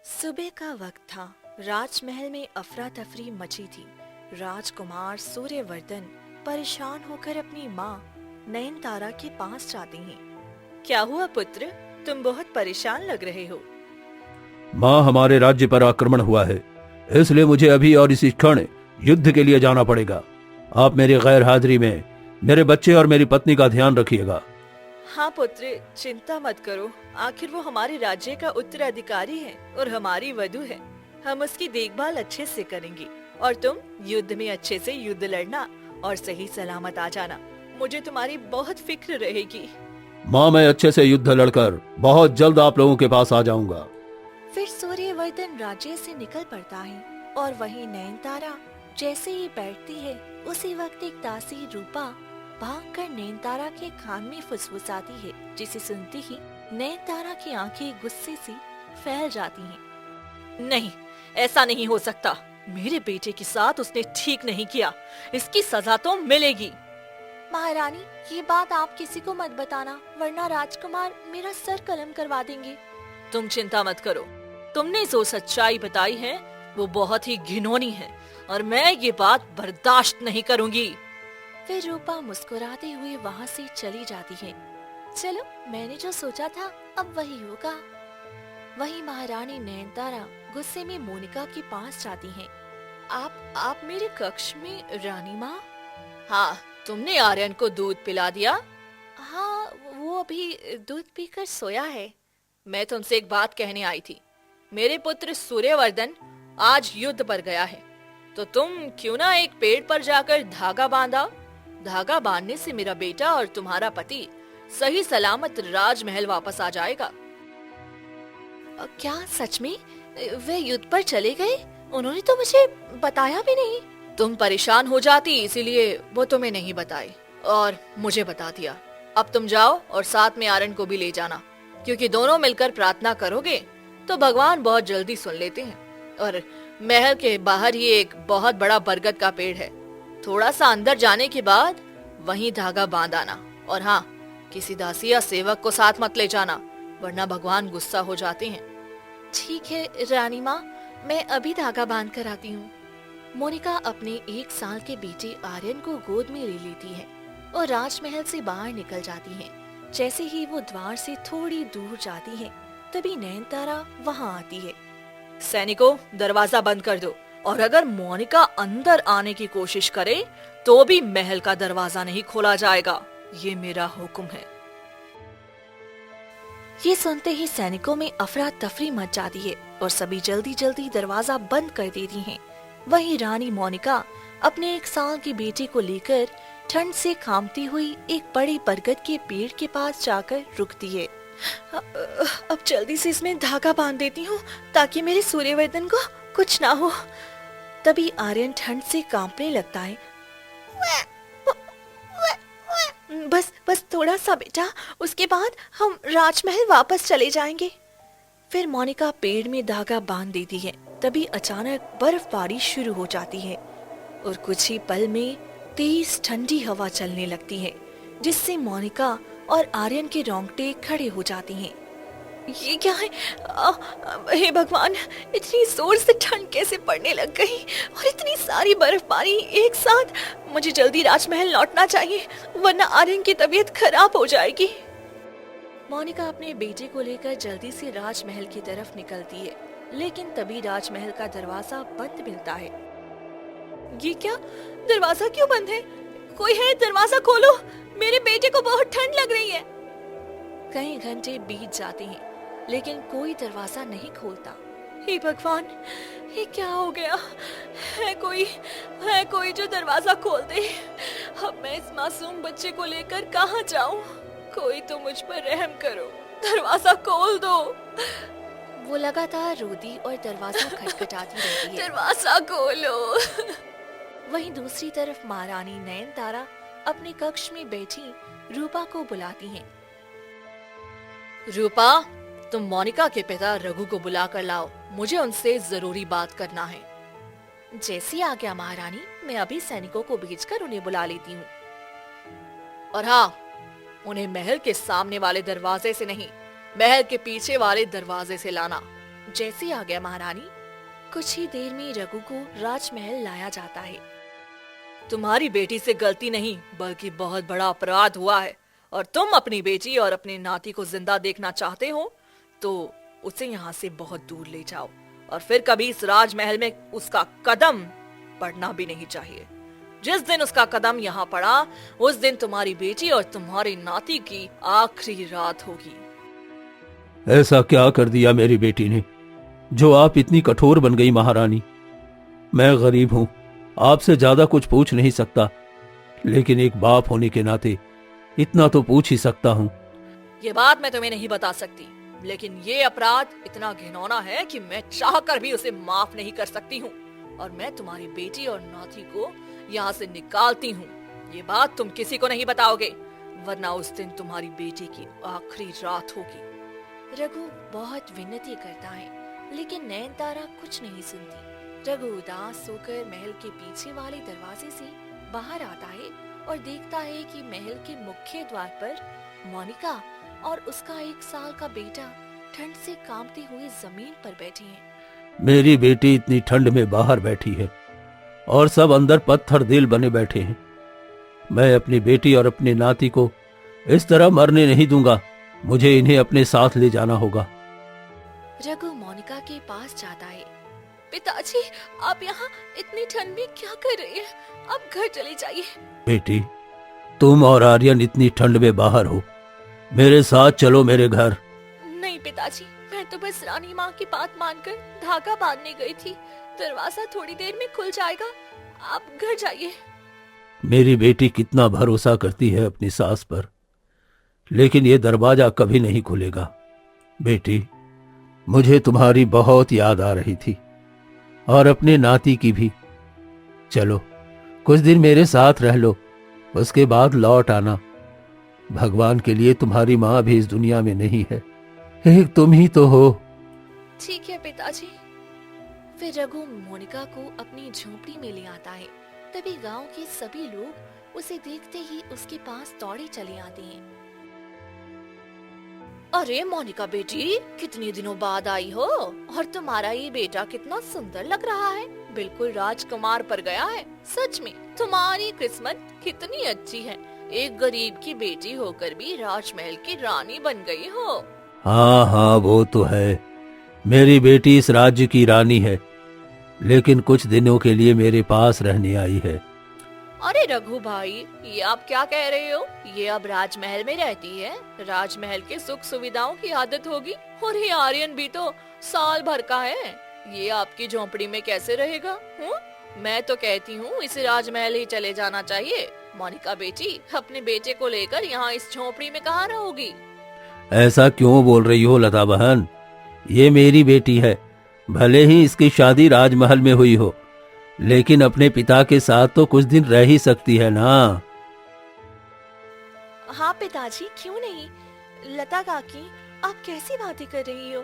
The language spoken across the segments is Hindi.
सुबह का वक्त था। राजमहल में अफरा तफरी मची थी। राजकुमार सूर्यवर्धन परेशान होकर अपनी माँ नयनतारा के पास जाते हैं। क्या हुआ पुत्र, तुम बहुत परेशान लग रहे हो। माँ, हमारे राज्य पर आक्रमण हुआ है, इसलिए मुझे अभी और इसी क्षण युद्ध के लिए जाना पड़ेगा। आप मेरी गैर हाजिरी में मेरे बच्चे और मेरी पत्नी का ध्यान रखिएगा। हाँ पुत्र, चिंता मत करो। आखिर वो हमारे राज्य का उत्तराधिकारी है और हमारी वधू है। हम उसकी देखभाल अच्छे से करेंगे और तुम युद्ध में अच्छे से युद्ध लड़ना और सही सलामत आ जाना। मुझे तुम्हारी बहुत फिक्र रहेगी। माँ, मैं अच्छे से युद्ध लड़कर बहुत जल्द आप लोगों के पास आ जाऊंगा। फिर सूर्यवर्धन राज्य से निकल पड़ता है और वहीं नयनतारा जैसे ही बैठती है उसी वक्त एक दासी रूपा भागकर नयनतारा के कान में फुसफुसाती है, जिसे सुनते ही नयनतारा की आंखें गुस्से से फैल जाती हैं। नहीं, ऐसा नहीं हो सकता। मेरे बेटे के साथ उसने ठीक नहीं किया। इसकी सजा तो मिलेगी। महारानी, ये बात आप किसी को मत बताना, वरना राजकुमार मेरा सर कलम करवा देंगे। तुम चिंता मत करो। तुमने जो सच्चाई बताई है वो बहुत ही घिनौनी है और मैं ये बात बर्दाश्त नहीं करूंगी। फिर रूपा मुस्कुराते हुए वहाँ से चली जाती है। चलो, मैंने जो सोचा था अब वही होगा। वही महारानी नयनतारा गुस्से में मोनिका के पास जाती हैं। आप मेरे कक्ष में रानी माँ? हाँ, तुमने आर्यन को दूध पिला दिया? हाँ, वो अभी दूध पीकर सोया है। मैं तुमसे एक बात कहने आई थी। मेरे पुत्र सूर्यवर्धन आज युद्ध पर गया है, तो तुम क्यों ना एक पेड़ पर जाकर धागा बांधा। धागा बांधने से मेरा बेटा और तुम्हारा पति सही सलामत राजमहल वापस आ जाएगा। क्या सच में वे युद्ध पर चले गए? उन्होंने तो मुझे बताया भी नहीं। तुम परेशान हो जाती, इसीलिए वो तुम्हें नहीं बताए और मुझे बता दिया। अब तुम जाओ और साथ में आर्यन को भी ले जाना, क्योंकि दोनों मिलकर प्रार्थना करोगे तो भगवान बहुत जल्दी सुन लेते हैं। और महल के बाहर ही एक बहुत बड़ा बरगद का पेड़ है। थोड़ा सा अंदर जाने के बाद वहीं धागा बांध आना। और हाँ, किसी दासी या सेवक को साथ मत ले जाना, वरना भगवान गुस्सा हो जाते हैं। ठीक है रानी माँ, मैं अभी धागा बांध कर आती हूँ। मोनिका अपने 1 साल के बेटे आर्यन को गोद में ले लेती है और राजमहल से बाहर निकल जाती है। जैसे ही वो द्वार से थोड़ी दूर जाती है, तभी नयनतारा वहाँ आती है। सैनिकों, दरवाजा बंद कर दो, और अगर मोनिका अंदर आने की कोशिश करे तो भी महल का दरवाजा नहीं खोला जाएगा। ये मेरा हुक्म है। ये सुनते ही सैनिकों में अफरा तफरी मच जाती है और सभी जल्दी जल्दी दरवाजा बंद कर देती हैं। वहीं रानी मोनिका अपने 1 साल के बेटे को लेकर ठंड से कांपती हुई एक बड़े बरगद के पेड़ के पास जाकर रुकती है। अब जल्दी से इसमें धागा बांध देती हूँ ताकि मेरे सूर्यवर्धन को कुछ ना हो। तभी आर्यन ठंड से कांपने लगता है। बस थोड़ा सा बेटा, उसके बाद हम राजमहल वापस चले जाएंगे। फिर मोनिका पेड़ में धागा बांध देती है। तभी अचानक बर्फबारी शुरू हो जाती है और कुछ ही पल में तेज ठंडी हवा चलने लगती है, जिससे मोनिका और आर्यन के रोंगटे खड़े हो जाते हैं। ये क्या है? हे भगवान, इतनी जोर से ठंड कैसे पड़ने लग गई और इतनी सारी बर्फबारी एक साथ। मुझे जल्दी राजमहल लौटना चाहिए, वरना आर्यन की तबीयत खराब हो जाएगी। मोनिका अपने बेटे को लेकर जल्दी से राजमहल की तरफ निकलती है, लेकिन तभी राजमहल का दरवाजा बंद मिलता है। ये क्या? दरवाजा क्यों बंद है? कोई है? दरवाजा खोलो, मेरे बेटे को बहुत ठंड लग रही है। कई घंटे बीत जाते हैं, लेकिन कोई दरवाजा नहीं खोलता। हे भगवान, ये क्या हो गया? है कोई जो दरवाजा खोल दे। अब मैं इस मासूम बच्चे को लेकर कहाँ जाऊँ? कोई तो मुझ पर रहम करो, दरवाजा खोल दो। वो लगातार रोती और दरवाजा खटखटाती रहती है। दरवाजा खोलो। वहीं दूसरी तरफ महारानी नयनतारा अपने कक्ष में बैठी रूपा को बुलाती हैं। रूपा, तुम मोनिका के पिता रघु को बुला कर लाओ, मुझे उनसे जरूरी बात करना है। जैसी आ गया महारानी, मैं अभी सैनिकों को भेजकर उन्हें बुला लेती हूँ। और हाँ, उन्हें महल के सामने वाले दरवाजे से नहीं, महल के पीछे वाले दरवाजे से लाना। जैसे आ गया महारानी। कुछ ही देर में रघु को राजमहल लाया जाता है। तुम्हारी बेटी से गलती नहीं बल्कि बहुत बड़ा अपराध हुआ है, और तुम अपनी बेटी और अपने नाती को जिंदा देखना चाहते हो तो उसे यहाँ से बहुत दूर ले जाओ, और फिर कभी इस राजमहल में उसका कदम पड़ना भी नहीं चाहिए। जिस दिन उसका कदम यहाँ पड़ा उस दिन तुम्हारी बेटी और तुम्हारी नाती की आखिरी रात होगी। ऐसा क्या कर दिया मेरी बेटी ने जो आप इतनी कठोर बन गई महारानी? मैं गरीब हूं, आपसे ज्यादा कुछ पूछ नहीं सकता, लेकिन एक बाप होने के नाते इतना तो पूछ ही सकता हूं। ये बात मैं तुम्हें नहीं बता सकती, लेकिन ये अपराध इतना घिनौना है कि मैं चाहकर भी उसे माफ नहीं कर सकती हूँ, और मैं तुम्हारी बेटी और नाती को यहाँ से निकालती हूँ। ये बात तुम किसी को नहीं बताओगे, वरना उस दिन तुम्हारी बेटी की आखिरी रात होगी। रघु बहुत विनती करता है, लेकिन नयनतारा कुछ नहीं सुनती। रघु उदास होकर महल के पीछे वाले दरवाजे से बाहर आता है और देखता है कि महल के मुख्य द्वार पर मोनिका और उसका 1 साल का बेटा ठंड से कांपते हुए जमीन पर बैठे हैं। मेरी बेटी इतनी ठंड में बाहर बैठी है और सब अंदर पत्थर दिल बने बैठे हैं। मैं अपनी बेटी और अपने नाती को इस तरह मरने नहीं दूंगा। मुझे इन्हें अपने साथ ले जाना होगा। रघु मोनिका के पास जाता है। पिताजी, आप यहाँ इतनी ठंड में क्या कर रहे हैं? आप घर चले जाइए। बेटी, तुम और आर्यन इतनी ठंड में बाहर हो, मेरे साथ चलो मेरे घर। नहीं पिताजी, मैं तो बस रानी माँ की बात मानकर धागा बांधने गई थी। दरवाजा थोड़ी देर में खुल जाएगा, आप घर जाइए। मेरी बेटी कितना भरोसा करती है अपनी सास पर, लेकिन ये दरवाजा कभी नहीं खुलेगा। बेटी, मुझे तुम्हारी बहुत याद आ रही थी और अपने नाती की भी। चलो कुछ दिन मेरे साथ रह लो, उसके बाद लौट आना। भगवान के लिए तुम्हारी माँ भी इस दुनिया में नहीं है, एक तुम ही तो हो। ठीक है पिताजी। फिर रघु मोनिका को अपनी झोपड़ी में ले आता है। तभी गांव के सभी लोग उसे देखते ही उसके पास दौड़े चले आते हैं। अरे मोनिका बेटी, कितने दिनों बाद आई हो, और तुम्हारा ये बेटा कितना सुंदर लग रहा है, बिल्कुल राजकुमार पर गया है। सच में तुम्हारी किस्मत कितनी अच्छी है, एक गरीब की बेटी होकर भी राजमहल की रानी बन गई हो। हाँ हाँ, वो तो है। मेरी बेटी इस राज्य की रानी है, लेकिन कुछ दिनों के लिए मेरे पास रहने आई है। अरे रघु भाई, ये आप क्या कह रहे हो? ये अब राजमहल में रहती है, राजमहल के सुख सुविधाओं की आदत होगी। और ये आर्यन भी तो साल भर का है, ये आपकी झोंपड़ी में कैसे रहेगा? मैं तो कहती हूँ इसे राजमहल ही चले जाना चाहिए। मोनिका बेटी, अपने बेटे को लेकर यहाँ इस झोंपड़ी में कहाँ रहोगी? ऐसा क्यों बोल रही हो लता बहन? ये मेरी बेटी है, भले ही इसकी शादी राजमहल में हुई हो, लेकिन अपने पिता के साथ तो कुछ दिन रह ही सकती है ना। हाँ पिताजी, क्यों नहीं। लता काकी, आप कैसी बातें कर रही हो?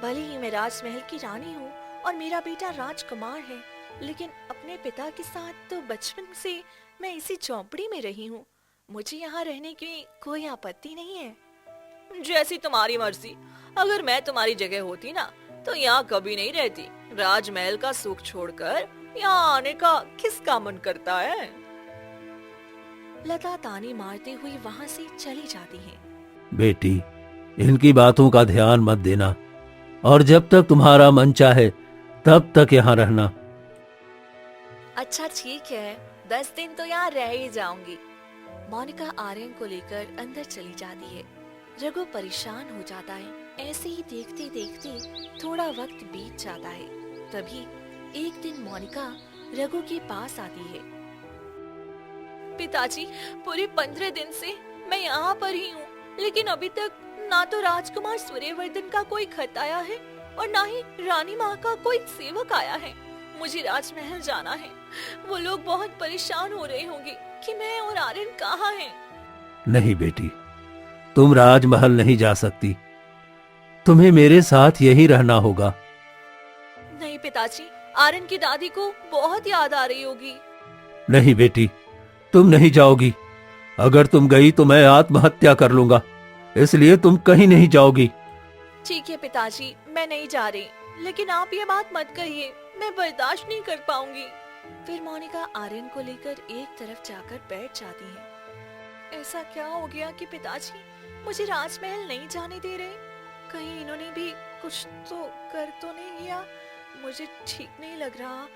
भले ही मैं राजमहल की रानी हूँ और मेरा बेटा राजकुमार है, लेकिन अपने पिता के साथ तो बचपन से मैं इसी झोंपड़ी में रही हूँ। मुझे यहाँ रहने की कोई आपत्ति नहीं है। जैसी तुम्हारी मर्जी। अगर मैं तुम्हारी जगह होती ना तो यहाँ कभी नहीं रहती। राजमहल का सुख छोड़कर यहाँ आने का किसका मन करता है? लता ताने मारते हुए वहाँ से चली जाती है। बेटी, इनकी बातों का ध्यान मत देना, और जब तक तुम्हारा मन चाहे तब तक यहाँ रहना। अच्छा ठीक है, 10 दिन तो यहाँ रह ही जाऊंगी। मोनिका आर्यन को लेकर अंदर चली जाती है। रघु परेशान हो जाता है। ऐसे ही देखते देखते थोड़ा वक्त बीत जाता है। तभी एक दिन मोनिका रघु के पास आती है। पिताजी, पूरे 15 दिन से मैं यहाँ पर ही हूँ, लेकिन अभी तक ना तो राजकुमार सूर्यवर्धन का कोई खत आया है और ना ही रानी माँ का कोई सेवक आया है। मुझे राजमहल जाना है। वो लोग बहुत परेशान हो रहे होंगे कि मैं और आर्यन कहाँ हैं। नहीं बेटी, तुम राजमहल नहीं जा सकती, तुम्हें मेरे साथ यही रहना होगा। नहीं पिताजी, आर्यन की दादी को बहुत याद आ रही होगी। नहीं बेटी, तुम नहीं जाओगी। अगर तुम गई तो मैं आत्महत्या कर लूंगा, इसलिए तुम कहीं नहीं जाओगी। ठीक है पिताजी, मैं नहीं जा रही। लेकिन आप ये बात मत कहिए, मैं बर्दाश्त नहीं कर पाऊंगी। फिर मोनिका आर्यन को लेकर एक तरफ जाकर बैठ जाती है। ऐसा क्या हो गया कि पिताजी मुझे राजमहल नहीं जाने दे रहे? कहीं इन्होंने भी कुछ तो कर तो नहीं किया? मुझे ठीक नहीं लग रहा,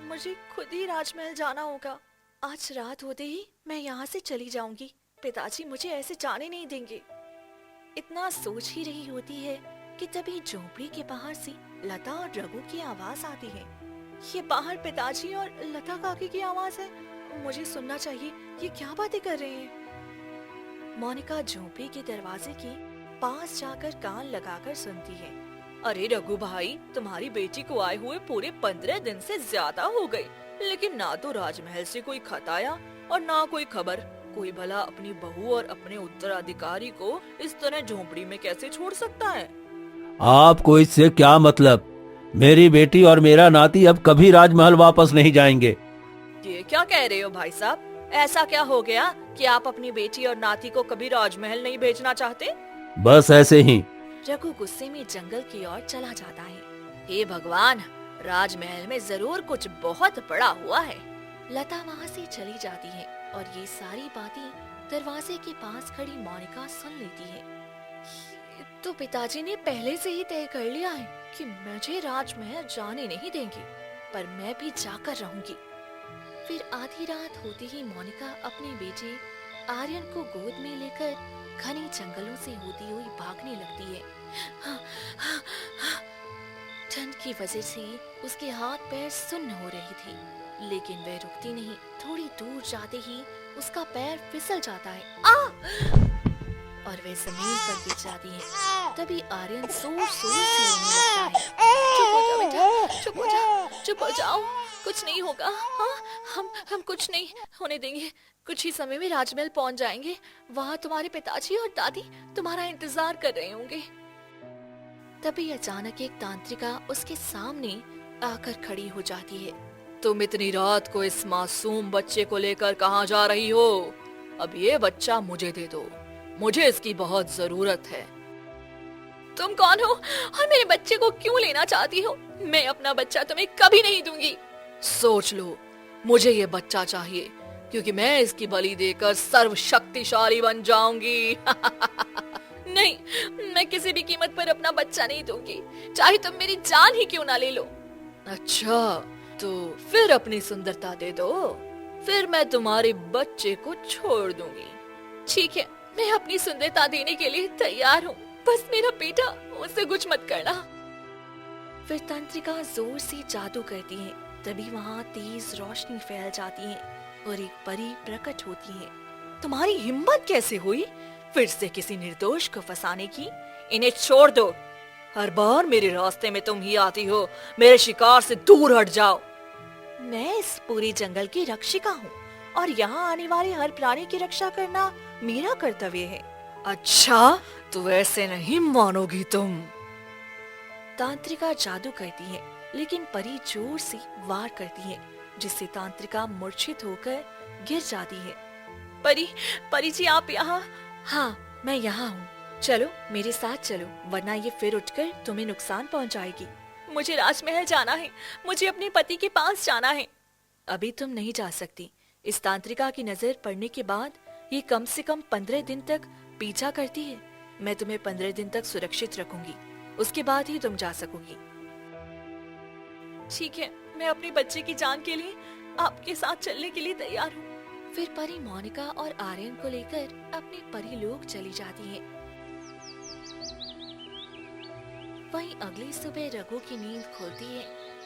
मुझे खुद ही राजमहल जाना होगा। आज रात होते ही मैं यहाँ से चली जाऊंगी, पिताजी मुझे ऐसे जाने नहीं देंगे। इतना सोच ही रही होती है कि तभी झोपड़ी के बाहर से लता और रघु की आवाज आती है। ये बाहर पिताजी और लता काकी की आवाज है, मुझे सुनना चाहिए, ये क्या बातें कर रहे हैं। मोनिका झोपड़ी के दरवाजे के पास जाकर कान लगाकर सुनती है। अरे रघु भाई, तुम्हारी बेटी को आए हुए पूरे 15 दिन से ज्यादा हो गए, लेकिन ना तो राजमहल से कोई खत आया और ना कोई खबर। कोई भला अपनी बहू और अपने उत्तराधिकारी को इस तरह झोपड़ी में कैसे छोड़ सकता है? आपको इससे क्या मतलब? मेरी बेटी और मेरा नाती अब कभी राजमहल वापस नहीं जाएंगे। ये क्या कह रहे हो भाई साहब? ऐसा क्या हो गया कि आप अपनी बेटी और नाती को कभी राजमहल नहीं भेजना चाहते? बस ऐसे ही। रघु गुस्से में जंगल की ओर चला जाता है। हे भगवान, राजमहल में जरूर कुछ बहुत बड़ा हुआ है। लता वहाँ से चली जाती है और ये सारी बातें दरवाजे के पास खड़ी मोनिका सुन लेती है। तो पिताजी ने पहले से ही तय कर लिया है कि मुझे राजमहल जाने नहीं देंगे, पर मैं भी जाकर रहूंगी। फिर आधी रात होते ही मोनिका अपने बेटे आर्यन को गोद में लेकर घने जंगलों से होती हुई भागने लगती है। ठंड की वजह से उसके हाथ पैर सुन्न हो रही थी, लेकिन वह रुकती नहीं। थोड़ी दूर जाते ही उसका पैर फिसल जाता है और वह जमीन पर गिर जाती है। तभी आर्यन जोर से रोने लगता है। चुप हो जा बेटा, चुप हो जा, चुप हो जाओ, कुछ नहीं होगा। हाँ, हम कुछ नहीं होने देंगे। कुछ ही समय में राजमहल पहुंच जाएंगे। वहाँ तुम्हारे पिताजी और दादी तुम्हारा इंतजार कर रहे होंगे। तभी अचानक एक तांत्रिका उसके सामने आकर खड़ी हो जाती है। तुम इतनी रात को इस मासूम बच्चे को लेकर कहाँ जा रही हो? अब ये बच्चा मुझे दे दो, मुझे इसकी बहुत जरूरत है। तुम कौन हो और मेरे बच्चे को क्यों लेना चाहती हो? मैं अपना बच्चा तुम्हें कभी नहीं दूंगी। सोच लो, मुझे ये बच्चा चाहिए क्योंकि मैं इसकी बलि देकर सर्वशक्तिशाली बन जाऊंगी। नहीं, मैं किसी भी कीमत पर अपना बच्चा नहीं दूंगी, चाहे तुम मेरी जान ही क्यों ना ले लो। अच्छा, तो फिर अपनी सुंदरता दे दो, फिर मैं तुम्हारे बच्चे को छोड़ दूंगी। ठीक है, मैं अपनी सुंदरता देने के लिए तैयार हूँ, बस मेरा बेटा, उससे कुछ मत करना। फिर तंत्रिका जोर से जादू करती है। तभी वहाँ तेज रोशनी फैल जाती है और एक परी प्रकट होती है। तुम्हारी हिम्मत कैसे हुई फिर से किसी निर्दोष को फंसाने की? इन्हें छोड़ दो। हर बार मेरे रास्ते में तुम ही आती हो, मेरे शिकार से दूर हट जाओ। मैं इस पूरी जंगल की रक्षिका हूँ और यहाँ आने वाले हर प्राणी की रक्षा करना मेरा कर्तव्य है। अच्छा, तो ऐसे नहीं मानोगी तुम। तांत्रिका जादू करती है, लेकिन परी जोर से वार करती है, जिससे तांत्रिका मूर्छित होकर गिर जाती है। परी जी, आप यहाँ? हाँ, मैं यहाँ हूँ। चलो मेरे साथ चलो, वरना ये फिर उठकर तुम्हें नुकसान पहुँचाएगी। मुझे राजमहल जाना है, मुझे अपने पति के पास जाना है। अभी तुम नहीं जा सकती। इस तांत्रिका की नजर पड़ने के बाद ये कम से कम 15 दिन तक पीछा करती है। मैं तुम्हें 15 दिन तक सुरक्षित रखूंगी, उसके बाद ही तुम जा सकोगी। ठीक है, मैं अपने बच्चे की जान के लिए आपके साथ चलने के लिए तैयार हूँ। फिर परी मोनिका और आर्यन को लेकर अपने परी लोग चली जाती है। वहीं अगली सुबह रघु की नींद खुलती है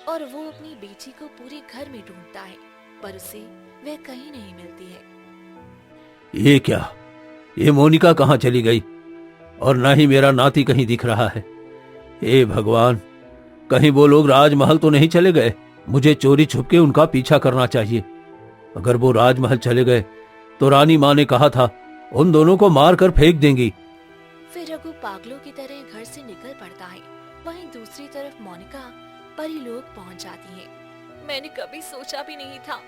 और वो अपनी बेटी को पूरे घर में ढूंढता है, पर उसे वह कहीं नहीं मिलती है। ये क्या? ये मोनिका कहाँ चली गई? और ना ही मेरा नाती कहीं दिख रहा है। हे भगवान, कहीं वो लोग राजमहल तो नहीं चले गए? मुझे चोरी छुपके उनका पीछा करना चाहिए। अगर वो राजमहल चले गए तो रानी माँ ने कहा था उन दोनों को मार कर फेंक देंगी। फिर रघु पागलों की तरह घर से निकल पड़ता है। वहीं दूसरी तरफ मोनिका परी लोग पहुंच जाती है। मैंने कभी सोचा भी नहीं था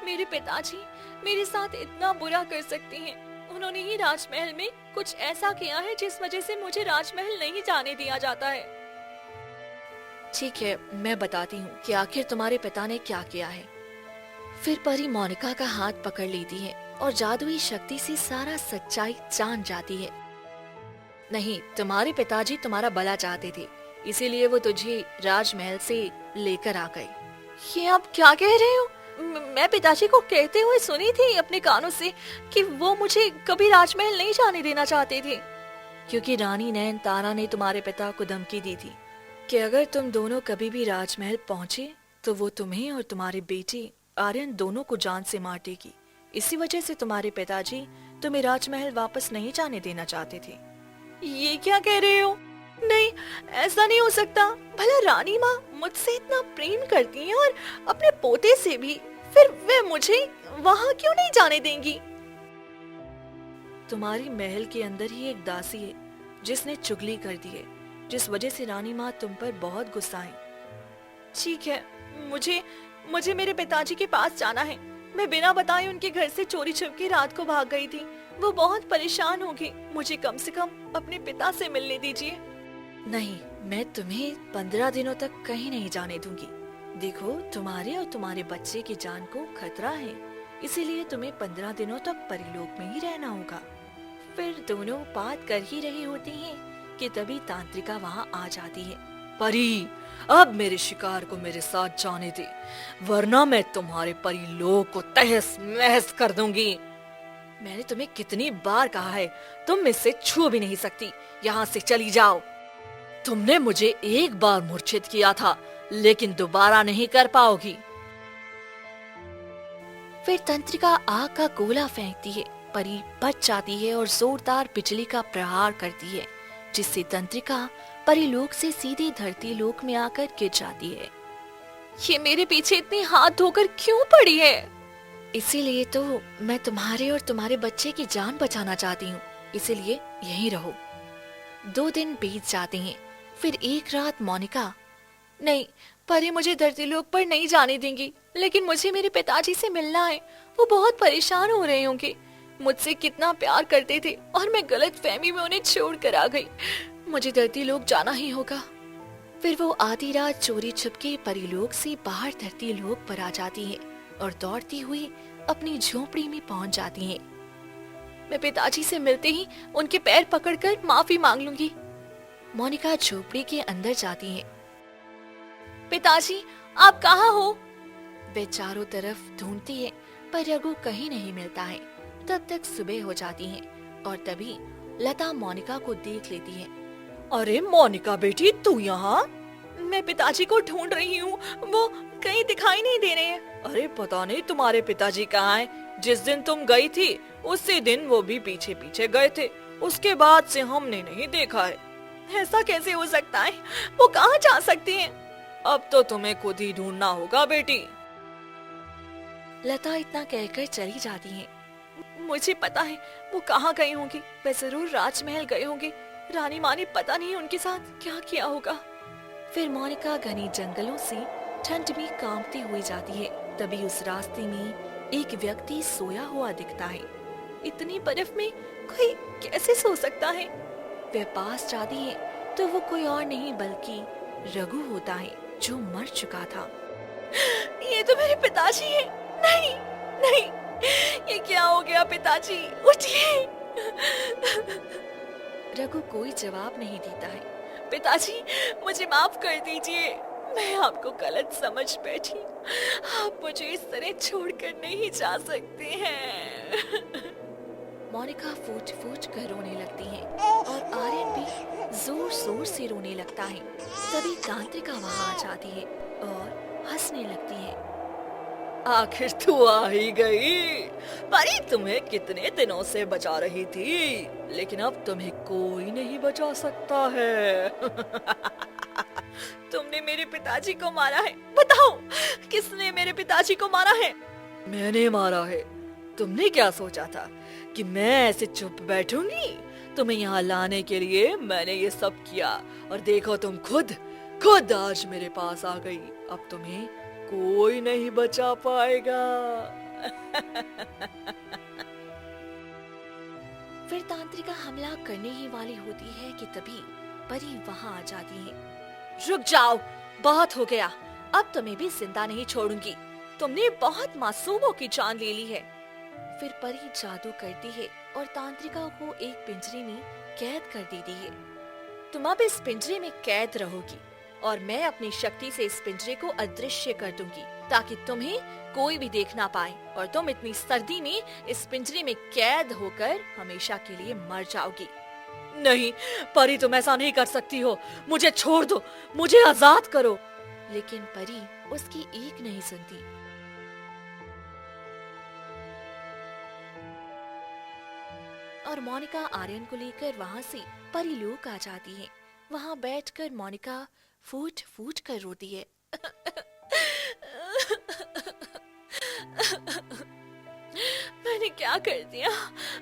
मेरे पिताजी मेरे साथ इतना बुरा कर सकते हैं। उन्होंने ही राजमहल में कुछ ऐसा किया है जिस वजह से मुझे राजमहल नहीं जाने दिया जाता है। ठीक है, मैं बताती हूँ कि आखिर तुम्हारे पिता ने क्या किया है। फिर परी मोनिका का हाथ पकड़ लेती है और जादुई शक्ति से सारा सच्चाई जान जाती है। नहीं, तुम्हारे पिताजी तुम्हारा भला चाहते थे, इसीलिए वो तुझे राजमहल से लेकर आ गए। ये आप क्या कह रहे हो? मैं पिताजी को कहते हुए सुनी थी अपने कानों से कि वो मुझे कभी राजमहल नहीं जाने देना चाहते थे, क्योंकि रानी नयनतारा ने तुम्हारे पिता को धमकी दी थी कि अगर तुम दोनों कभी भी राजमहल पहुंचे तो वो तुम्हें और तुम्हारे बेटे आर्यन दोनों को जान से मार देगी। इसी वजह से तुम्हारे पिताजी तुम्हें राजमहल वापस नहीं जाने देना चाहते थे। ये क्या कह रहे हो? नहीं, ऐसा नहीं हो सकता। भला रानी माँ मुझसे इतना प्रेम करती हैं और अपने पोते से भी, फिर वे मुझे वहाँ क्यों नहीं जाने देंगी? तुम्हारी महल के अंदर ही एक दासी है जिसने चुगली कर दी है, जिस वजह से रानी माँ तुम पर बहुत गुस्सा है। ठीक है, मुझे मेरे पिताजी के पास जाना है। मैं बिना बताए उनके घर से चोरी छिपके रात को भाग गई थी। वो बहुत परेशान होंगे। मुझे कम से कम अपने पिता से मिलने दीजिए। नहीं, मैं तुम्हें 15 दिनों तक कहीं नहीं जाने दूंगी। देखो, तुम्हारे और तुम्हारे बच्चे की जान को खतरा है, इसीलिए तुम्हें 15 दिनों तक परिलोक में ही रहना होगा। फिर दोनों बात कर ही रही होती हैं कि तभी तांत्रिका वहाँ आ जाती है। परी, अब मेरे शिकार को मेरे साथ जाने दे, वरना मैं तुम्हारे परिलोक को तहस नहस कर दूंगी। मैंने तुम्हें कितनी बार कहा है, तुम मुझसे छू भी नहीं सकती। यहाँ से चली जाओ। तुमने मुझे एक बार मूर्छित किया था, लेकिन दोबारा नहीं कर पाओगी। फिर तंत्रिका आग का गोला फेंकती है। परी बच जाती है और जोरदार बिजली का प्रहार करती है, जिससे तंत्रिका परिलोक से सीधे धरती लोक में आकर गिर जाती है। ये मेरे पीछे इतनी हाथ धोकर क्यों पड़ी है? इसीलिए तो मैं तुम्हारे और तुम्हारे बच्चे की जान बचाना चाहती हूँ, इसीलिए यहीं रहो। 2 दिन बीत जाते हैं। फिर एक रात मोनिका, नहीं, परी मुझे धरती लोक पर नहीं जाने देंगी, लेकिन मुझे मेरे पिताजी से मिलना है। वो बहुत परेशान हो रहे होंगे। मुझसे कितना प्यार करते थे और मैं गलत फहमी में उन्हें छोड़ कर आ गई। मुझे धरती लोक जाना ही होगा। फिर वो आधी रात चोरी छुपके परिलोक से बाहर धरती लोक पर आ जाती है और दौड़ती हुई अपनी झोपड़ी में पहुंच जाती है। मैं पिताजी से मिलते ही उनके पैर पकड़कर माफी मांग लूंगी। मोनिका झोपड़ी के अंदर जाती है। पिताजी, आप कहाँ हो? वे चारों तरफ ढूंढती है, पर रघु कहीं नहीं मिलता है। तब तक सुबह हो जाती है और तभी लता मोनिका को देख लेती है। अरे मोनिका बेटी, तू यहाँ? मैं पिताजी को ढूंढ रही हूँ, वो कहीं दिखाई नहीं दे रहे हैं। अरे पता नहीं तुम्हारे पिताजी कहाँ हैं। जिस दिन तुम गई थी उसी दिन वो भी पीछे पीछे गए थे, उसके बाद से हमने नहीं देखा है। ऐसा कैसे हो सकता है? वो कहाँ जा सकती हैं? अब तो तुम्हें खुद ही ढूंढना होगा बेटी। लता इतना कहकर चली जाती है। मुझे पता है वो कहाँ गए होंगे। वे जरूर राजमहल गए होंगे। रानी माँ ने पता नहीं उनके साथ क्या किया होगा। फिर मोनिका घने जंगलों से ठंड में कांपती हुई जाती है। तभी उस रास्ते में एक व्यक्ति सोया हुआ दिखता है। इतनी बर्फ में कोई कैसे सो सकता है? वह पास जाती है तो वो कोई और नहीं बल्कि रघु होता है, जो मर चुका था। ये तो मेरे पिताजी हैं। नहीं नहीं, ये क्या हो गया? पिताजी उठिए। रघु कोई जवाब नहीं देता है। पिताजी, मुझे माफ कर दीजिए, मैं आपको गलत समझ बैठी। आप मुझे इस तरह छोड़कर नहीं जा सकते हैं। मोनिका फूट फूट कर रोने लगती है और आर्यन भी जोर जोर से रोने लगता है। तभी तांत्रिका वहां आ जाती है और हंसने लगती है। आखिर तू आ ही गई। परी तुम्हें कितने दिनों से बचा रही थी, लेकिन अब तुम्हें कोई नहीं बचा सकता है। तुमने मेरे पिताजी को मारा है। बताओ, किसने मेरे पिताजी को मारा है? मैंने मारा है। तुमने क्या सोचा था कि मैं ऐसे चुप बैठूंगी? तुम्हें यहाँ लाने के लिए मैंने ये सब किया, और देखो तुम खुद आज मेरे पास आ गई। अब तुम्हें कोई नहीं बचा पाएगा। फिर तांत्रिका हमला करने ही वाली होती है कि तभी परी वहां आ जाती है। रुक जाओ, बहुत हो गया, अब तुम्हें भी जिंदा नहीं छोड़ूंगी। तुमने बहुत मासूमों की जान ले ली है। फिर परी जादू करती है और तांत्रिका को एक पिंजरे में कैद कर देती है। तुम अब इस पिंजरे में कैद रहोगी और मैं अपनी शक्ति से इस पिंजरे को अदृश्य कर दूंगी ताकि तुम्हें कोई भी देख ना पाए और तुम इतनी सर्दी में इस पिंजरे में कैद होकर हमेशा के लिए मर जाओगी। नहीं परी, तुम ऐसा नहीं कर सकती हो। मुझे छोड़ दो, मुझे आजाद करो। लेकिन परी उसकी एक नहीं सुनती। और मोनिका आर्यन को लेकर वहां से परीलोक आ जाती है। वहां बैठकर मोनिका फूट फूट कर रोती है। मैंने क्या कर दिया?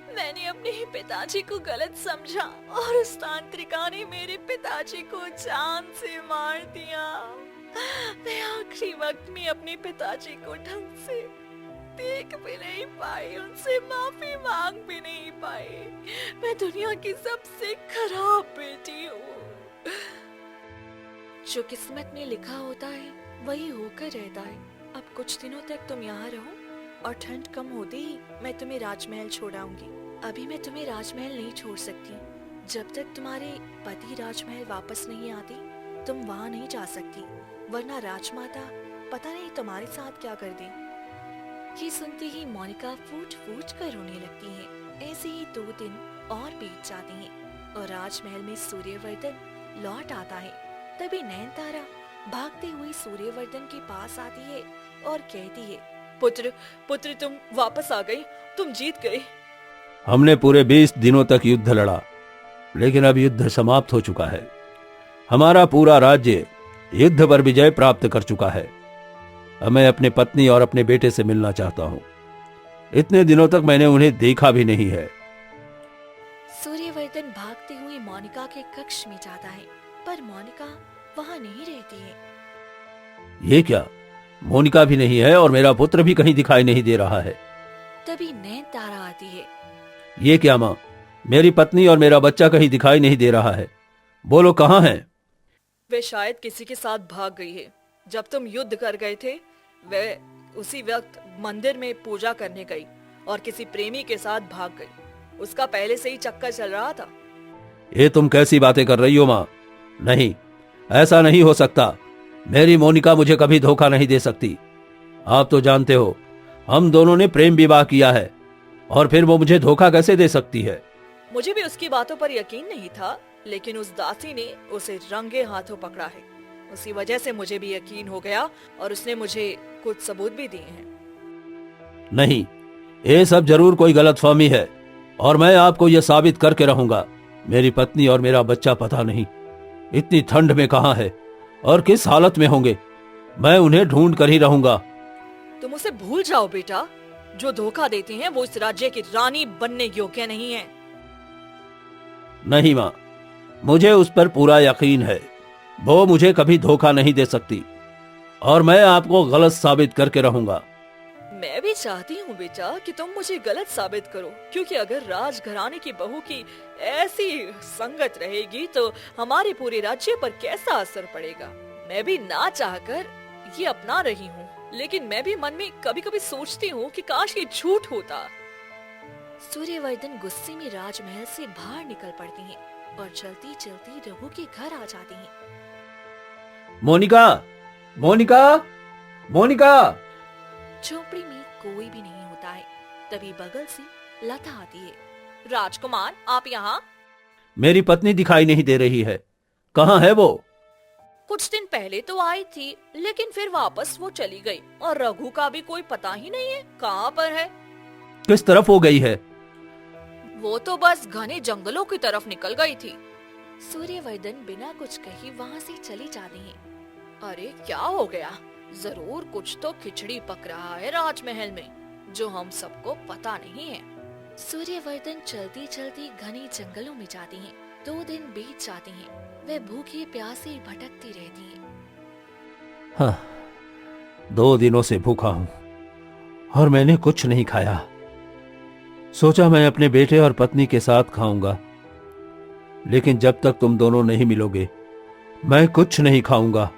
मैंने अपने ही पिताजी को गलत समझा और उस तांत्रिका ने मेरे पिताजी को जान से मार दिया। मैं आखिरी वक्त में अपने पिताजी को ढंग से देख भी नहीं पाई, उनसे माफी मांग भी नहीं पाई। मैं दुनिया की सबसे खराब बेटी हूँ। जो किस्मत में लिखा होता है वही होकर रहता है। अब कुछ दिनों तक तुम यहाँ रहो और ठंड कम होते ही मैं तुम्हें राजमहल छोड़ आऊंगी। अभी मैं तुम्हें राजमहल नहीं छोड़ सकती। जब तक तुम्हारे पति राजमहल वापस नहीं आती तुम वहाँ नहीं जा सकती, वरना राजमाता पता नहीं तुम्हारे साथ क्या कर दे। ये सुनते ही मोनिका फूट फूट कर रोने लगती है। ऐसे ही 2 दिन और बीत जाते हैं और राजमहल में सूर्यवर्धन लौट आता है। तभी नयनतारा भागते हुए सूर्यवर्धन के पास आती है और कहती है, पुत्र पुत्र तुम वापस आ गई, तुम जीत गए। हमने पूरे 20 दिनों तक युद्ध लड़ा, लेकिन अब युद्ध समाप्त हो चुका है। हमारा पूरा राज्य युद्ध पर विजय प्राप्त कर चुका है। अब मैं अपनी पत्नी और अपने बेटे से मिलना चाहता हूँ। इतने दिनों तक मैंने उन्हें देखा भी नहीं है। सूर्यवर्धन भागते हुए मोनिका के कक्ष में जाता है, पर मोनिका वहाँ नहीं रहती है। ये क्या, मोनिका भी नहीं है और मेरा पुत्र भी कहीं दिखाई नहीं दे रहा है। तभी नयनतारा आती है। ये क्या माँ, मेरी पत्नी और मेरा बच्चा कहीं दिखाई नहीं दे रहा है। बोलो कहाँ है? वे शायद किसी के साथ भाग गई है। जब तुम युद्ध कर गए थे वे उसी वक्त मंदिर में पूजा करने गई और किसी प्रेमी के साथ भाग गई। उसका पहले से ही चक्कर चल रहा था। ये तुम कैसी बातें कर रही हो माँ? नहीं, ऐसा नहीं हो सकता। मेरी मोनिका मुझे कभी धोखा नहीं दे सकती। आप तो जानते हो हम दोनों ने प्रेम विवाह किया है और फिर वो मुझे धोखा कैसे दे सकती है? मुझे भी उसकी बातों पर यकीन नहीं था, लेकिन उस दासी ने उसे रंगे हाथों पकड़ा है। उसी वजह से मुझे भी यकीन हो गया और उसने मुझे कुछ सबूत भी दिए हैं। नहीं, ये सब जरूर कोई गलतफहमी है और मैं आपको यह साबित करके रहूंगा। मेरी पत्नी और मेरा बच्चा पता नहीं इतनी ठंड में कहाँ है और किस हालत में होंगे। मैं उन्हें ढूंढ कर ही रहूंगा। तुम उसे भूल जाओ बेटा। जो धोखा देते हैं वो इस राज्य की रानी बनने योग्य नहीं है। नहीं माँ, मुझे उस पर पूरा यकीन है। वो मुझे कभी धोखा नहीं दे सकती और मैं आपको गलत साबित करके रहूंगा। मैं भी चाहती हूँ बेटा कि तुम मुझे गलत साबित करो, क्योंकि अगर राजघराने की बहू की ऐसी संगत रहेगी तो हमारे पूरे राज्य पर कैसा असर पड़ेगा। मैं भी ना चाहकर ये अपना रही हूँ, लेकिन मैं भी मन में कभी कभी सोचती हूँ कि काश ये झूठ होता। सूर्यवर्धन गुस्से में राजमहल से बाहर निकल पड़ती हैं और चलती चलती रघु के घर आ जाती हैं। मोनिका, मोनिका, मोनिका। झोपड़ी में कोई भी नहीं होता है। तभी बगल से लता आती है। राजकुमार, आप यहाँ? मेरी पत्नी दिखाई नहीं दे रही है, कहाँ है वो? कुछ दिन पहले तो आई थी, लेकिन फिर वापस वो चली गई और रघु का भी कोई पता ही नहीं है कहाँ पर है। किस तरफ हो गई है? वो तो बस घने जंगलों की तरफ निकल गई थी। सूर्यवर्धन बिना कुछ कही वहाँ से चली जाती है। अरे क्या हो गया? जरूर कुछ तो खिचड़ी पक रहा है राजमहल में, जो हम सबको पता नहीं है। सूर्यवर्धन चलती चलती घने जंगलों में जाती हैं। 2 दिन बीत जाते हैं। वे भूखे प्यासे भटकती रहती हैं। हाँ, 2 दिनों से भूखा हूँ और मैंने कुछ नहीं खाया। सोचा मैं अपने बेटे और पत्नी के साथ खाऊंगा, लेकिन जब तक तुम दोनों नहीं मिलोगे मैं कुछ नहीं खाऊंगा।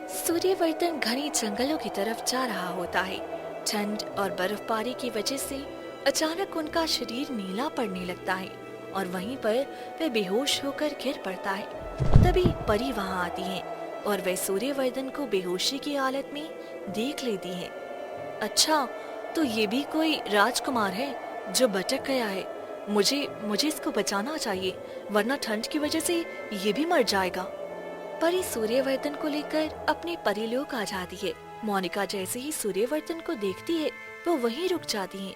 सूर्यवर्धन घने जंगलों की तरफ जा रहा होता है। ठंड और बर्फबारी की वजह से अचानक उनका शरीर नीला पड़ने लगता है और वहीं पर वह बेहोश होकर गिर पड़ता है। तभी परी वहां आती है और वह सूर्यवर्धन को बेहोशी की हालत में देख लेती है। अच्छा, तो ये भी कोई राजकुमार है जो भटक गया है। मुझे मुझे इसको बचाना चाहिए, वरना ठंड की वजह से ये भी मर जाएगा। परी सूर्यवर्धन को लेकर अपने परीलोक आ जाती है। मोनिका जैसे ही सूर्यवर्धन को देखती है वो वहीं रुक जाती है।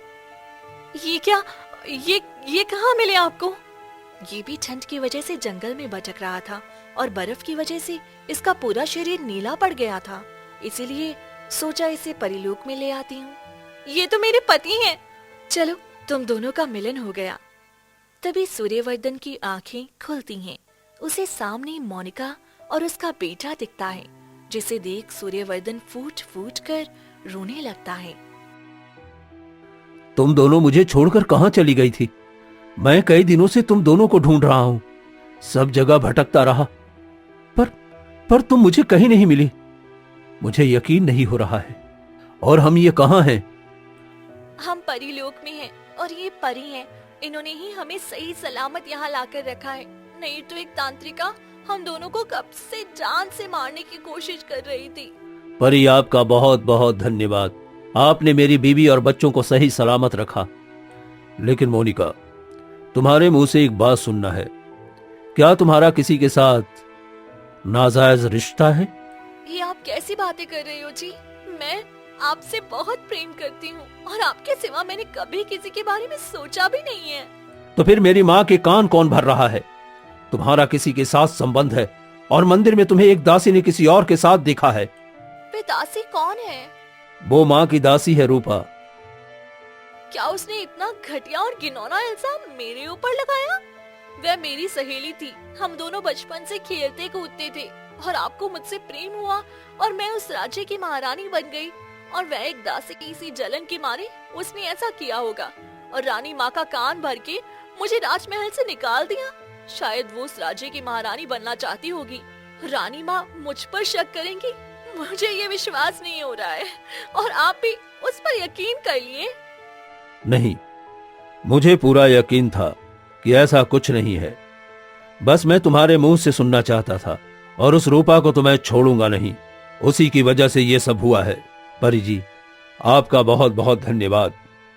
ये क्या, ये कहाँ मिले आपको? ये भी ठंड की वजह से जंगल में भटक रहा था और बर्फ की वजह से इसका पूरा शरीर नीला पड़ गया था, इसीलिए सोचा इसे परीलोक में ले आती हूँ। ये तो मेरे पति हैं। चलो, तुम दोनों का मिलन हो गया। तभी सूर्यवर्धन की आंखें खुलती हैं। उसे सामने मोनिका और उसका बेटा दिखता है, जिसे देख सूर्यवर्धन फूट फूट कर रोने लगता है। तुम दोनों मुझे छोड़कर कहां चली गई थी? मैं कई दिनों से तुम दोनों को ढूंढ रहा हूं, सब जगह भटकता रहा, पर तुम मुझे कहीं नहीं मिली। मुझे यकीन नहीं हो रहा है। और हम ये कहां हैं? हम परीलोक में हैं और ये परी हैं। इन्होंने ही हमें सही सलामत यहाँ लाकर रखा है। नहीं तो एक तांत्रिका हम दोनों को कब से जान से मारने की कोशिश कर रही थी। परी, आपका बहुत बहुत धन्यवाद। आपने मेरी बीवी और बच्चों को सही सलामत रखा। लेकिन मोनिका, तुम्हारे मुंह से एक बात सुनना है। क्या तुम्हारा किसी के साथ नाजायज रिश्ता है? ये आप कैसी बातें कर रहे हो जी? मैं आपसे बहुत प्रेम करती हूँ और आपके सिवा मैंने कभी किसी के बारे में सोचा भी नहीं है। तो फिर मेरी माँ के कान कौन भर रहा है? तुम्हारा किसी के साथ संबंध है और मंदिर में तुम्हें एक दासी ने किसी और के साथ देखा है। वे दासी कौन है? वो माँ की दासी है, रूपा। क्या उसने इतना घटिया और घिनौना इल्जाम मेरे ऊपर लगाया? वह मेरी सहेली थी। हम दोनों बचपन से खेलते कूदते थे और आपको मुझसे प्रेम हुआ और मैं उस राज्य की महारानी बन गई। और वह एक दासी की इसी जलन के मारे उसने ऐसा किया होगा और रानी माँ का कान भर के मुझे राजमहल से निकाल दिया। शायद वो उस राज्य की महारानी बनना चाहती होगी। रानी माँ मुझ पर शक करेंगी, मुझे ये विश्वास नहीं हो रहा है। और आप भी उस पर यकीन कर लिए? नहीं, मुझे पूरा यकीन था कि ऐसा कुछ नहीं है। बस मैं तुम्हारे मुंह से सुनना चाहता था। और उस रूपा को तो मैं छोड़ूंगा नहीं। उसी की वजह से ये सब हुआ है। परी जी, आपका बहुत बहुत धन्यवाद।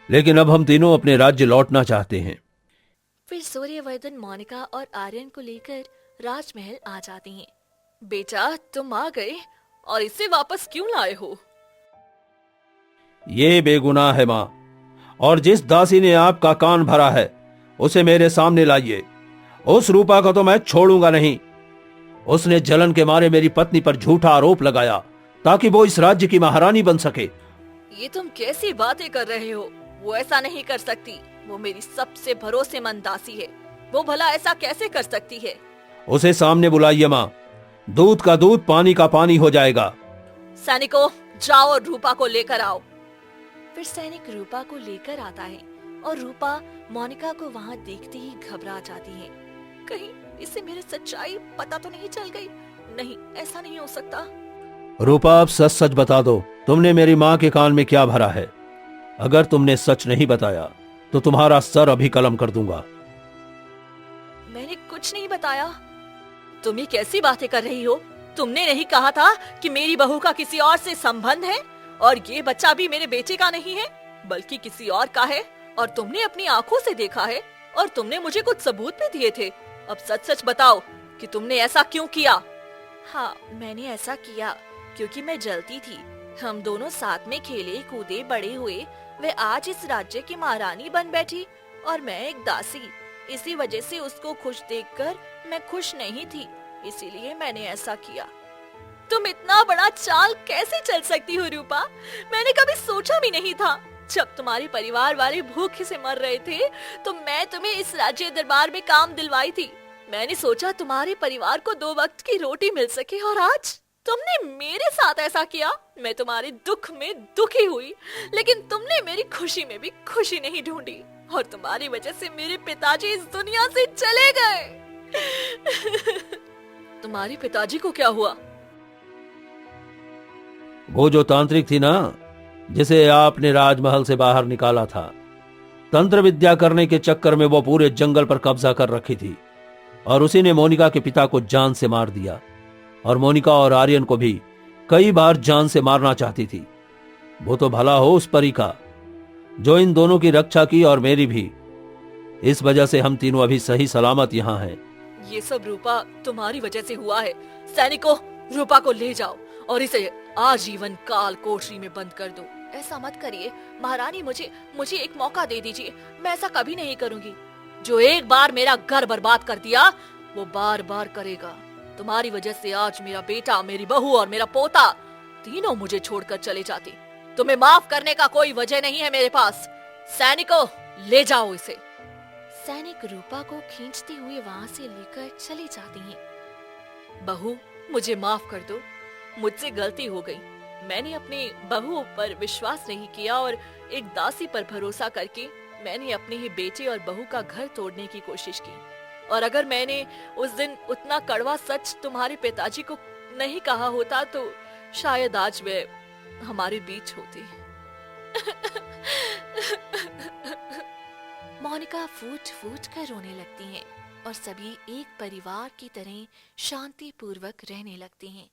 लेकिन अब हम तीनों अपने राज्य लौटना चाहते हैं। फिर सूर्यवर्धन मोनिका और आर्यन को लेकर राजमहल आ जाती हैं। बेटा, तुम आ गए और इसे वापस क्यों लाए हो? ये बेगुनाह है माँ, और जिस दासी ने आपका कान भरा है उसे मेरे सामने लाइए। उस रूपा को तो मैं छोड़ूंगा नहीं। उसने जलन के मारे मेरी पत्नी पर झूठा आरोप लगाया ताकि वो इस राज्य की महारानी बन सके। ये तुम कैसी बातें कर रहे हो? वो ऐसा नहीं कर सकती। वो मेरी सबसे भरोसेमंद दासी है। वो भला ऐसा कैसे कर सकती है? उसे सामने बुलाइए माँ। दूध का दूध, पानी का पानी हो जाएगा। सैनिकों, जाओ और रूपा को लेकर आओ। फिर सैनिक रूपा को लेकर आता है और रूपा मोनिका को वहाँ देखते ही घबरा जाती है। कहीं इसे मेरी सच्चाई पता तो नहीं चल गई? नहीं, ऐसा नहीं हो सकता। रूपा, अब सच सच बता दो, तुमने मेरी माँ के कान में क्या भरा है? अगर तुमने सच नहीं बताया तो तुम्हारा सर अभी कलम कर दूंगा। मैंने कुछ नहीं बताया। तुम ये कैसी बातें कर रही हो? तुमने नहीं कहा था कि मेरी बहू का किसी और से संबंध है? और ये बच्चा भी मेरे बेटे का नहीं है बल्कि किसी और का है। और तुमने अपनी आंखों से देखा है और तुमने मुझे कुछ सबूत भी दिए थे। अब सच सच बताओ कि तुमने ऐसा क्यों किया? हाँ, मैंने ऐसा किया क्योंकि मैं जलती थी। हम दोनों साथ में खेले कूदे बड़े हुए। वे आज इस राज्य की महारानी बन बैठी और मैं एक दासी। इसी वजह से उसको खुश देखकर मैं खुश नहीं थी, इसीलिए मैंने ऐसा किया। तुम इतना बड़ा चाल कैसे चल सकती हो रूपा? मैंने कभी सोचा भी नहीं था। जब तुम्हारे परिवार वाले भूख से मर रहे थे तो मैं तुम्हें इस राज्य दरबार में काम दिलवाई थी। मैंने सोचा तुम्हारे परिवार को 2 वक्त की रोटी मिल सके और आज तुमने मेरे साथ ऐसा किया। मैं तुम्हारे दुख में दुखी हुई, लेकिन तुमने मेरी खुशी में भी खुशी नहीं ढूंढी और तुम्हारी वजह से मेरे पिताजी इस दुनिया से चले गए। तुम्हारे पिताजी को क्या हुआ? वो जो तांत्रिक थी ना, जिसे आपने राजमहल से बाहर निकाला था, तंत्र विद्या करने के चक्कर में वो पूरे जंगल पर कब्जा कर रखी थी और उसी ने मोनिका के पिता को जान से मार दिया और मोनिका और आर्यन को भी कई बार जान से मारना चाहती थी। वो तो भला हो उस परी का जो इन दोनों की रक्षा की और मेरी भी। इस वजह से हम तीनों अभी सही सलामत यहाँ हैं। ये सब रूपा तुम्हारी वजह से हुआ है। सैनिकों, रूपा को ले जाओ और इसे आजीवन काल कोठरी में बंद कर दो। ऐसा मत करिए महारानी, मुझे एक मौका दे दीजिए। मैं ऐसा कभी नहीं करूंगी। जो एक बार मेरा घर बर्बाद कर दिया वो बार बार करेगा। तुम्हारी वजह से आज मेरा बेटा, मेरी बहू और मेरा पोता तीनों मुझे छोड़कर चले जाते। तुम्हें माफ करने का कोई वजह नहीं है मेरे पास। सैनिकों, ले जाओ इसे। सैनिक रूपा को खींचते हुए वहाँ से लेकर चले जाते हैं। बहू, मुझे माफ कर दो, मुझसे गलती हो गई। मैंने अपनी बहू पर विश्वास नहीं किया और एक दासी पर भरोसा करके मैंने अपने ही बेटे और बहू का घर तोड़ने की कोशिश की। और अगर मैंने उस दिन उतना कड़वा सच तुम्हारे पिताजी को नहीं कहा होता तो शायद आज वे हमारे बीच होती। मोनिका फूट फूट कर रोने लगती हैं और सभी एक परिवार की तरह शांति पूर्वक रहने लगते हैं।